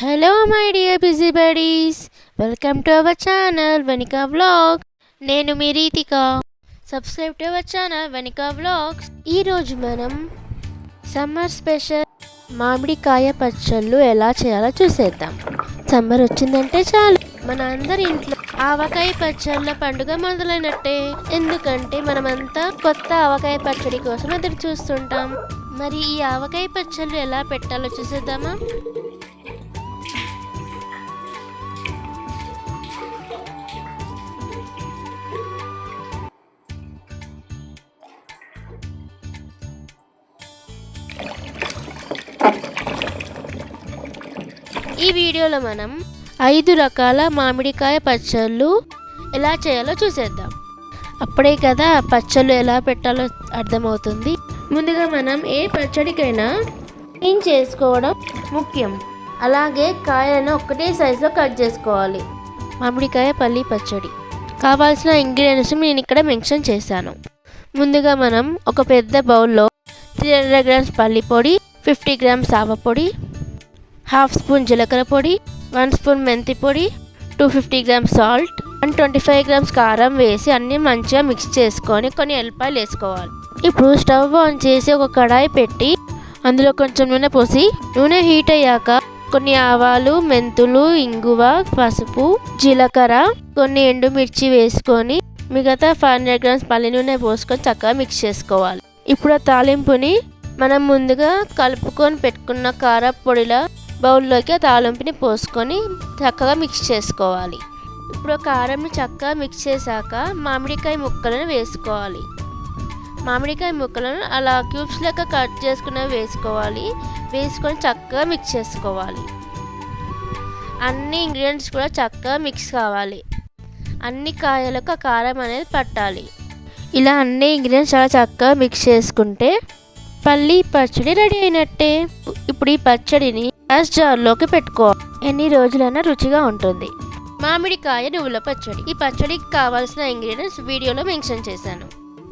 Hello, my dear busy buddies. Welcome to our channel, Vanika Vlog. నేను మీ Ritika. Subscribe to our channel Vanika vlogs. ఈరోజు మనం summer special మామిడికాయ పచ్చళ్ళు ఎలా చేయాలో చూసేద్దాం. సమ్మర్ వచ్చిందంటే చాలు మన అందరి ఇంట్లో ఆవకాయ పచ్చళ్ళ పండుగ మొదలైనట్టే. ఎందుకంటే మనమంతా కొత్త ఆవకాయ పచ్చడి కోసం ఎదురు చూస్తుంటాం. మరి ఈ ఆవకాయ పచ్చళ్ళు ఎలా పెట్టాలో చూసేద్దామా? ఈ వీడియోలో మనం 5 రకాల మామిడికాయ పచ్చళ్ళు ఎలా చేయాలో చూసేద్దాం. అప్పుడే కదా పచ్చళ్ళు ఎలా పెట్టాలో అర్థమవుతుంది. ముందుగా మనం ఏ పచ్చడికైనా క్లీన్ చేసుకోవడం ముఖ్యం. అలాగే కాయలను ఒకటే సైజులో కట్ చేసుకోవాలి. మామిడికాయ పల్లి పచ్చడి కావాల్సిన ఇంగ్రీడియంట్స్ నేను ఇక్కడ మెన్షన్ చేశాను. ముందుగా మనం ఒక పెద్ద బౌల్లో 300 గ్రామ్స్ పల్లి పొడి, 50 గ్రామ్స్ ఆవపొడి, 1/2 స్పూన్ జీలకర్ర పొడి, 1 స్పూన్ మెంతి పొడి, 250 గ్రామ్స్ సాల్ట్, 125 గ్రామ్స్ కారం వేసి అన్నీ మంచిగా మిక్స్ చేసుకొని కొన్ని ఎల్లిపాయలు వేసుకోవాలి. ఇప్పుడు స్టవ్ ఆన్ చేసి ఒక కడాయి పెట్టి అందులో కొంచెం నూనె పోసి నూనె హీట్ అయ్యాక కొన్ని ఆవాలు, మెంతులు, ఇంగువ, పసుపు, జీలకర్ర, కొన్ని ఎండుమిర్చి వేసుకొని మిగతా 500 గ్రామ్స్ పల్లి నూనె పోసుకొని చక్కగా మిక్స్ చేసుకోవాలి. ఇప్పుడు ఆ తాలింపుని మనం ముందుగా కలుపుకొని పెట్టుకున్న కారపొడిలా బౌల్లోకి ఆ తాలింపుని పోసుకొని చక్కగా మిక్స్ చేసుకోవాలి. ఇప్పుడు కారంని చక్కగా మిక్స్ చేశాక మామిడికాయ ముక్కలను వేసుకోవాలి. మామిడికాయ ముక్కలను అలా క్యూబ్స్ లెక్క కట్ చేసుకున్నవి వేసుకోవాలి. వేసుకొని చక్కగా మిక్స్ చేసుకోవాలి. అన్ని ఇంగ్రీడియంట్స్ కూడా చక్కగా మిక్స్ కావాలి. అన్ని కాయలకు ఆ కారం అనేది పట్టాలి. ఇలా అన్ని ఇంగ్రీడియంట్స్ చాలా చక్కగా మిక్స్ చేసుకుంటే పల్లి పచ్చడి రెడీ అయినట్టే. ఇప్పుడు ఈ పచ్చడిని గ్లాస్ జార్లోకి పెట్టుకోవాలి. ఎన్ని రోజులైనా రుచిగా ఉంటుంది. మామిడికాయ నువ్వుల పచ్చడి. ఈ పచ్చడికి కావాల్సిన ఇంగ్రీడియంట్స్ వీడియోలో మెన్షన్ చేశాను.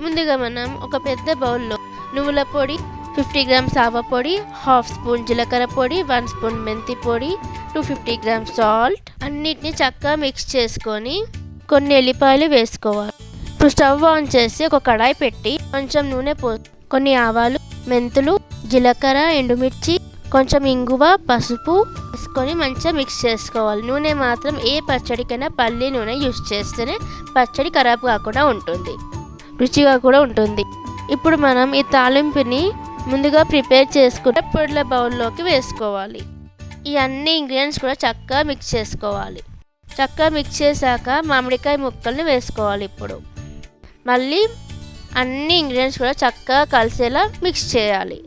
ముందుగా మనం ఒక పెద్ద బౌల్లో నువ్వుల పొడి, 50 గ్రామ్స్ ఆవపొడి, 1/2 స్పూన్ జీలకర్ర పొడి, 1 స్పూన్ మెంతి పొడి, 250 గ్రామ్స్ సాల్ట్ అన్నిటిని చక్కగా మిక్స్ చేసుకొని కొన్ని ఎల్లిపాయలు వేసుకోవాలి. ఇప్పుడు స్టవ్ ఆన్ చేసి ఒక కడాయి పెట్టి కొంచెం నూనె పోసి కొన్ని ఆవాలు, మెంతులు, జీలకర్ర, ఎండుమిర్చి, కొంచెం ఇంగువ, పసుపు వేసుకొని మంచిగా మిక్స్ చేసుకోవాలి. నూనె మాత్రం ఏ పచ్చడికైనా పల్లి నూనె యూస్ చేస్తేనే పచ్చడి ఖరాబ్ కాకుండా ఉంటుంది, రుచిగా కూడా ఉంటుంది. ఇప్పుడు మనం ఈ తాలింపుని ముందుగా ప్రిపేర్ చేసుకున్న పొడిల బౌల్లోకి వేసుకోవాలి. ఈ అన్ని ఇంగ్రీడియంట్స్ కూడా చక్కగా మిక్స్ చేసుకోవాలి. చక్కగా మిక్స్ చేశాక మామిడికాయ ముక్కల్ని వేసుకోవాలి. ఇప్పుడు మళ్ళీ అన్ని ఇంగ్రీడియంట్స్ కూడా చక్కగా కలిసేలా మిక్స్ చేయాలి.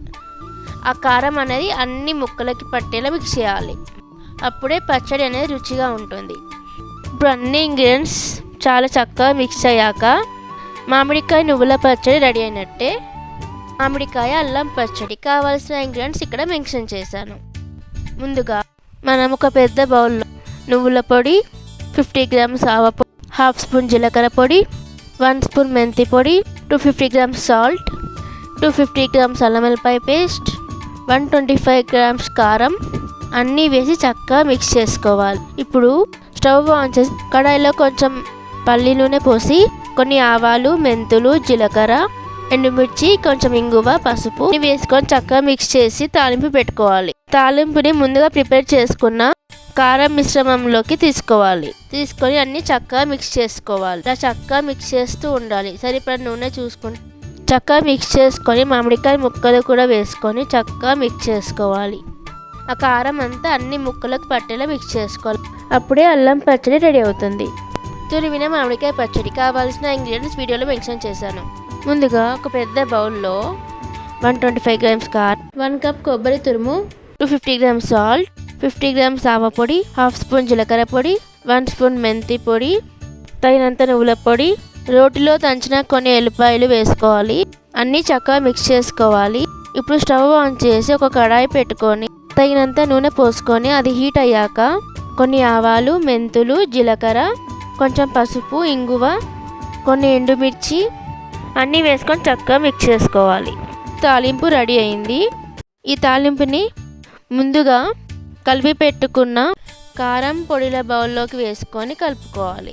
ఆ కారం అనేది అన్ని ముక్కలకి పట్టేలా మిక్స్ చేయాలి. అప్పుడే పచ్చడి అనేది రుచిగా ఉంటుంది. ఇప్పుడు అన్ని ఇంగ్రీడియంట్స్ చాలా చక్కగా మిక్స్ అయ్యాక మామిడికాయ నువ్వుల పచ్చడి రెడీ అయినట్టే. మామిడికాయ అల్లం పచ్చడి కావాల్సిన ఇంగ్రీడియంట్స్ ఇక్కడ మెన్షన్ చేశాను. ముందుగా మనం ఒక పెద్ద బౌల్లో నువ్వుల పొడి, 50 గ్రామ్స్ ఆవపొడి, 1/2 స్పూన్ జీలకర్ర పొడి, 1 స్పూన్ మెంతి పొడి, 250 గ్రామ్స్ సాల్ట్, 250 గ్రామ్స్ అల్లం వెల్లిపాయ పేస్ట్, 125 గ్రామ్స్ కారం అన్నీ వేసి చక్కగా మిక్స్ చేసుకోవాలి. ఇప్పుడు స్టవ్ ఆన్ చేసి కడాయిలో కొంచెం పల్లి నూనె పోసి కొన్ని ఆవాలు, మెంతులు, జీలకర్ర, ఎండుమిర్చి, కొంచెం ఇంగువ, పసుపు వేసుకొని చక్కగా మిక్స్ చేసి తాలింపు పెట్టుకోవాలి. తాలింపుని ముందుగా ప్రిపేర్ చేసుకున్న కారం మిశ్రమంలోకి తీసుకొని అన్ని చక్కగా మిక్స్ చేసుకోవాలి. ఇలా చక్కగా మిక్స్ చేస్తూ ఉండాలి. సరిపడ నూనె చూసుకుంటూ చక్కగా మిక్స్ చేసుకొని మామిడికాయ ముక్కలు కూడా వేసుకొని చక్కగా మిక్స్ చేసుకోవాలి. ఆ కారం అంతా అన్ని ముక్కలకు పట్టేలా మిక్స్ చేసుకోవాలి. అప్పుడే అల్లం పచ్చడి రెడీ అవుతుంది. తురిమిన మామిడికాయ పచ్చడి కావాల్సిన ఇంగ్రీడియంట్స్ వీడియోలో మెన్షన్ చేశాను. ముందుగా ఒక పెద్ద బౌల్లో 125 గ్రామ్స్ కారం, 1 కప్ కొబ్బరి తురుము, 250 గ్రామ్స్ సాల్ట్, 50 గ్రామ్స్ ఆవపొడి, 1/2 స్పూన్ జీలకర్ర పొడి, 1 స్పూన్ మెంతి పొడి, తగినంత నువ్వుల పొడి, రోటిలో దంచిన కొన్ని ఎల్లిపాయలు వేసుకోవాలి. అన్నీ చక్కగా మిక్స్ చేసుకోవాలి. ఇప్పుడు స్టవ్ ఆన్ చేసి ఒక కడాయి పెట్టుకొని తగినంత నూనె పోసుకొని అది హీట్ అయ్యాక కొన్ని ఆవాలు, మెంతులు, జీలకర్ర, కొంచెం పసుపు, ఇంగువ, కొన్ని ఎండుమిర్చి అన్నీ వేసుకొని చక్కగా మిక్స్ చేసుకోవాలి. తాలింపు రెడీ అయింది. ఈ తాలింపుని ముందుగా కలిపి పెట్టుకున్న కారం పొడిల బౌల్లోకి వేసుకొని కలుపుకోవాలి.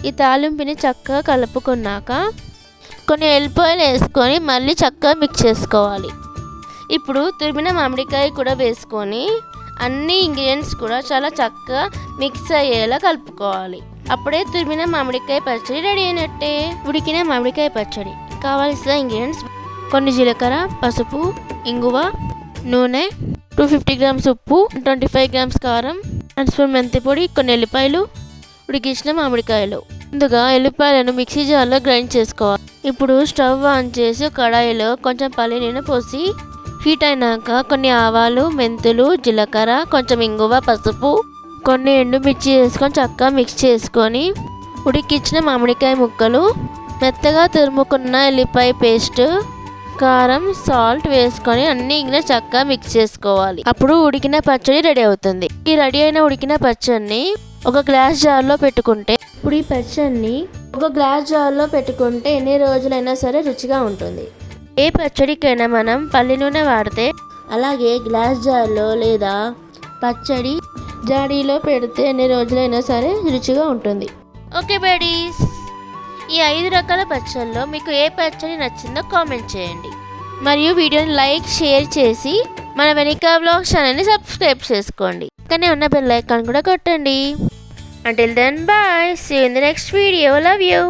ఈ తాలింపుని చక్కగా కలుపుకున్నాక కొన్ని ఎల్లిపాయలు వేసుకొని మళ్ళీ చక్కగా మిక్స్ చేసుకోవాలి. ఇప్పుడు తురిమిన మామిడికాయ కూడా వేసుకొని అన్ని ఇంగ్రీడియంట్స్ కూడా చాలా చక్కగా మిక్స్ అయ్యేలా కలుపుకోవాలి. అప్పుడే తురిమిన మామిడికాయ పచ్చడి రెడీ అయినట్టే. ఉడికిన మామిడికాయ పచ్చడి కావాల్సిన ఇంగ్రీడియంట్స్: కొన్ని జీలకర్ర, పసుపు, ఇంగువ, నూనె, 250 గ్రామ్స్ ఉప్పు, 25 గ్రామ్స్ కారం, 1 స్పూన్ మెంతి పొడి, కొన్ని ఎల్లిపాయలు, ఉడికించిన మామిడికాయలు. ముందుగా ఎల్లిపాయలను మిక్సీ జార్లో గ్రైండ్ చేసుకోవాలి. ఇప్పుడు స్టవ్ ఆన్ చేసి కడాయిలో కొంచెం పల్లి నూనె పోసి హీట్ అయినాక కొన్ని ఆవాలు, మెంతులు, జీలకర్ర, కొంచెం ఇంగువ, పసుపు, కొన్ని ఎండుమిర్చి వేసుకొని చక్కగా మిక్స్ చేసుకొని ఉడికించిన మామిడికాయ ముక్కలు, మెత్తగా తురుముకున్న ఎల్లిపాయ పేస్ట్, కారం, సాల్ట్ వేసుకొని అన్ని ఇంకా చక్కగా మిక్స్ చేసుకోవాలి. అప్పుడు ఉడికిన పచ్చడి రెడీ అవుతుంది. ఈ రెడీ అయిన ఉడికిన పచ్చడిని ఒక గ్లాస్ జార్లో పెట్టుకుంటే ఇప్పుడు ఈ పచ్చడిని ఒక గ్లాస్ జార్లో పెట్టుకుంటే ఎన్ని రోజులైనా సరే రుచిగా ఉంటుంది. ఏ పచ్చడికైనా మనం పల్లి నూనె వాడితే, అలాగే గ్లాస్ జార్లో లేదా పచ్చడి జాడీలో పెడితే ఎన్ని రోజులైనా సరే రుచిగా ఉంటుంది. ఓకే బడీస్, ఈ 5 రకాల పచ్చళ్ళలో మీకు ఏ పచ్చడి నచ్చిందో కామెంట్ చేయండి. మరియు వీడియోని లైక్, షేర్ చేసి మన వెనికా వ్లాగ్స్ ఛానల్ని సబ్స్క్రైబ్ చేసుకోండి. పక్కనే ఉన్న బెల్ ఐకాన్ కూడా కొట్టండి. Until then, bye. See you in the next video. Love you.